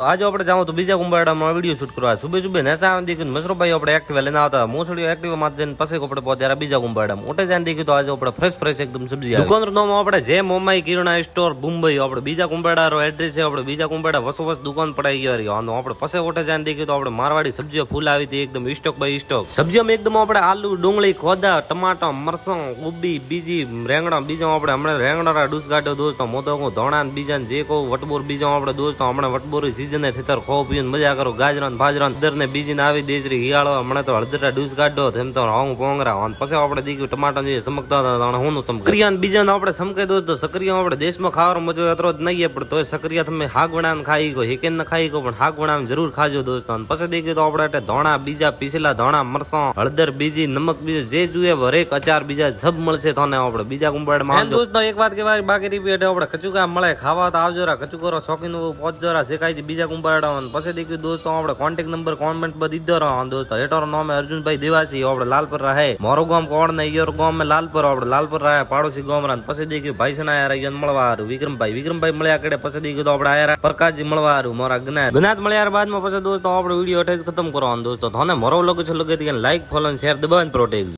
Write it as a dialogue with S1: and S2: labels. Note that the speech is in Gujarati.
S1: આજે આપણે જાવ તો બીજા કુંભારડામાં વિડીયો શૂટ કરવા સુબે સુબે નેસા દીકરી મસરોભાઈ આપણે એક્ટિવા લઈને આવતા મોસડીઓ એક્ટિવા માં જઈને પછી આપણે પહોંચ્યા બીજા કુંભારડામાં મોટે જાન દીકરી તો આજે આપણે ફ્રેશ એકદમ સબ્જી દુકાનનું નામ આપણે જે મોમાઈ કિરણા સ્ટોર મુંબઈ આપણે બીજા કુંભારડાનો એડ્રેસ છે આપણે બીજા કુંભારડા વસોવસ દુકાન પડાઈ ગયો રહ્યો આપણે પછી ઓટે જાન દીકરી તો આપણે મારવાડી સબ્જીઓ ફૂલ આવી હતી એકદમ સ્ટોક બાય સ્ટોક સબ્જીઓમાં એકદમ આપણે આલુ ડુંગળી ખોદા ટમાટા મરચાં કોબી બીજી રેંગણા બીજા આપણે હમણાં રેંગણા ડૂસ કાઢ્યો દોસ્તો મોતો ધોણા બીજા જે કહું વટબોર બીજા આપણે દોસ્તો હમણાં વટબોરી સીઝન થેતર ખો મજા કરો ગાજરા ભાજરા દર ને બીજી ને આવી દેજરી હિયાળો હમણાં તો હળદરા ડૂસ કાઢો તેમ તો હોંગ પોંગરા પછી આપણે દીકરી ટમાટા જે સમકતા હતા હું સક્રિયા બીજા આપણે સમકે દો તો સક્રિયા આપણે દેશમાં ખાવાનો મજો એટલો જ નહીં પણ તો સક્રિયા તમે હાક વણાને ખાઈ ગયો હેકેન ને ખાઈ ગયો પણ હાક વણાને જરૂર ખાજો દોસ્તો પછી દીકરી તો આપણે ધોણા બીજા પીસેલા ધોણા મરચાં હળદર બીજી નમક બીજું જે જોઈએ હરેક અચાર બીજા સબ મળશે તો આપણે બીજા કુંભારડામાં દોસ્તો એક વાત કહેવાય બાકી રીપીટ આપણે કચુકા મળે ખાવા તો આવજો રા કચુકરો શોખીન પહોંચજો રા શેખાય બીજા કુંભારડા પછી દીકરી દોસ્તો આપણે કોન્ટેક્ટ નંબર કોમેન્ટ પર દીધો રહો દોસ્તો હેઠળ નામ અર્જુનભાઈ દેવાસી આપણે લાલપર રહે મોરો ગામ કોણ ને ઈયોર ગામ में लालपुर આપણે લાલપર રહે પાડોશી ગામ રાન પછી દીકરી ભાઈ સના આયા મળવા હારું વિક્રમભાઈ મળ્યા કડે પછી દીકરી તો આપણે આયા પ્રકાશજી મળવા હારું મારા જ્ઞાત મળ્યા બાદમાં પછી દોસ્તો આપણે વિડીયો અટેચ ખતમ કરવાનો દોસ્તો તને મારો લોગો છે લગે લાઈક ફોલો શેર દબાવીને પ્રોટેક્ટ